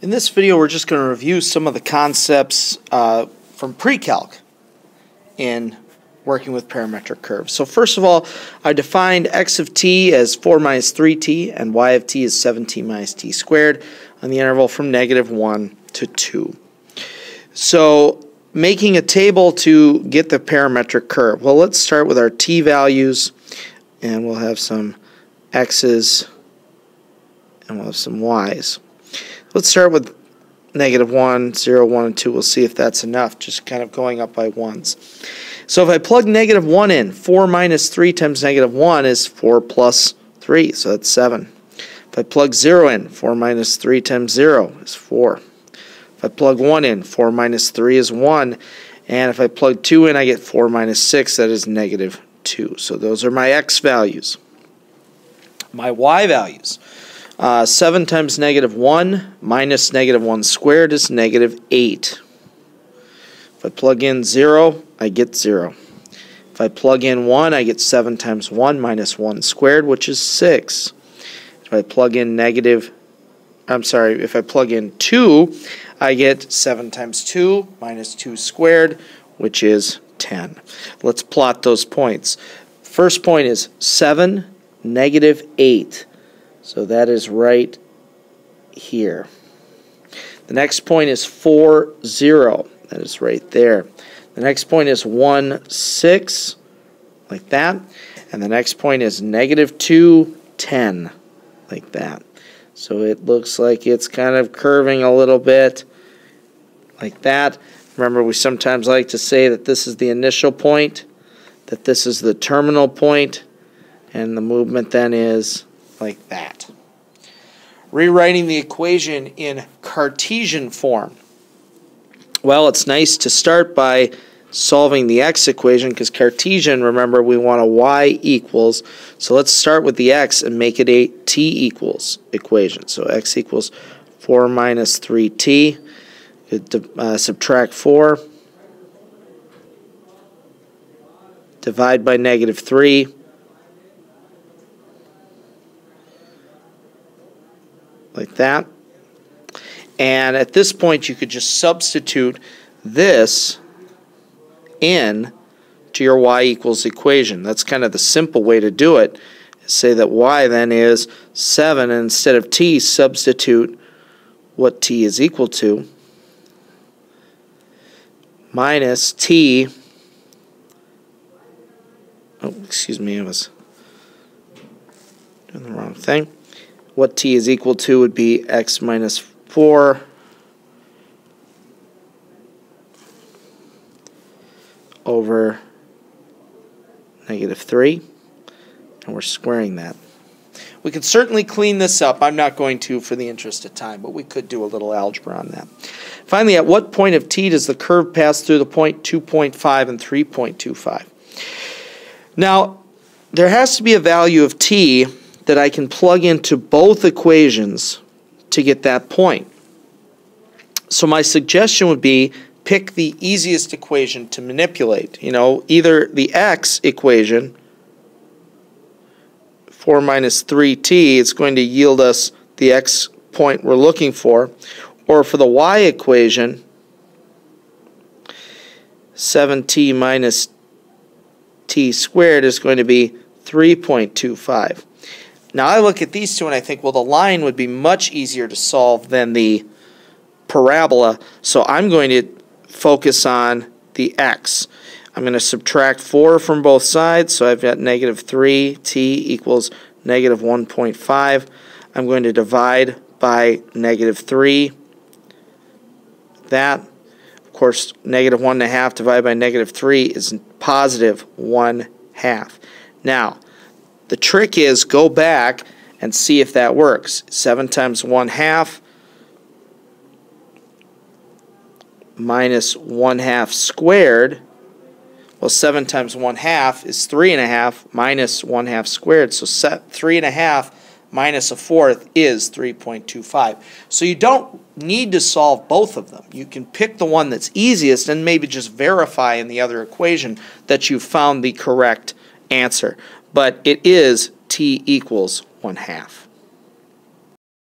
In this video, we're just going to review some of the concepts from pre-calc in working with parametric curves. So first of all, I defined x of t as 4 minus 3t and y of t as 7t minus t squared on the interval from -1 to 2. So making a table to get the parametric curve. Well, let's start with our t values, and we'll have some x's and we'll have some y's. Let's start with -1, 0, 1, and 2. We'll see if that's enough, just kind of going up by ones. So if I plug -1 in, 4 minus 3 times -1 is 4 plus 3, so that's 7. If I plug 0 in, 4 minus 3 times 0 is 4. If I plug 1 in, 4 minus 3 is 1. And if I plug 2 in, I get 4 minus 6, that is -2. So those are my x values. My y values. 7 times -1 minus -1 squared is -8. If I plug in 0, I get 0. If I plug in 1, I get 7 times 1 minus 1 squared, which is 6. If I plug in if I plug in 2, I get 7 times 2 minus 2 squared, which is 10. Let's plot those points. First point is 7, -8. So that is right here. The next point is 4, 0. That is right there. The next point is 1, 6, like that. And the next point is -2, 10, like that. So it looks like it's kind of curving a little bit, like that. Remember, we sometimes like to say that this is the initial point, that this is the terminal point, and the movement then is like that. Rewriting the equation in Cartesian form. Well, it's nice to start by solving the x equation, because Cartesian, remember, we want a y equals. So let's start with the x and make it a t equals equation. So x equals 4 minus 3t. Subtract 4. Divide by -3. Like that. And at this point, you could just substitute this in to your y equals equation. That's kind of the simple way to do it. Say that y then is 7, and instead of t, substitute what t is equal to, minus t, oh, excuse me, I was doing the wrong thing. What t is equal to would be x minus 4 over -3, and we're squaring that. We could certainly clean this up. I'm not going to for the interest of time, but we could do a little algebra on that. Finally, at what point of t does the curve pass through the point 2.5 and 3.25? Now, there has to be a value of t that I can plug into both equations to get that point. So my suggestion would be pick the easiest equation to manipulate. You know, either the x equation, 4 minus 3t, is going to yield us the x point we're looking for, or for the y equation, 7t minus t squared is going to be 3.25. Now I look at these two and I think, well, the line would be much easier to solve than the parabola, so I'm going to focus on the x. I'm going to subtract 4 from both sides, so I've got -3t equals -1.5. I'm going to divide by -3. That, of course, -1.5 divided by -3 is +1/2. Now, the trick is go back and see if that works. 7 times 1/2 minus 1/2 squared. Well, 7 times 1/2 is 3.5 minus 1/2 squared. So 3.5 minus 1/4 is 3.25. So you don't need to solve both of them. You can pick the one that's easiest and maybe just verify in the other equation that you found the correct answer. But it is t equals 1/2.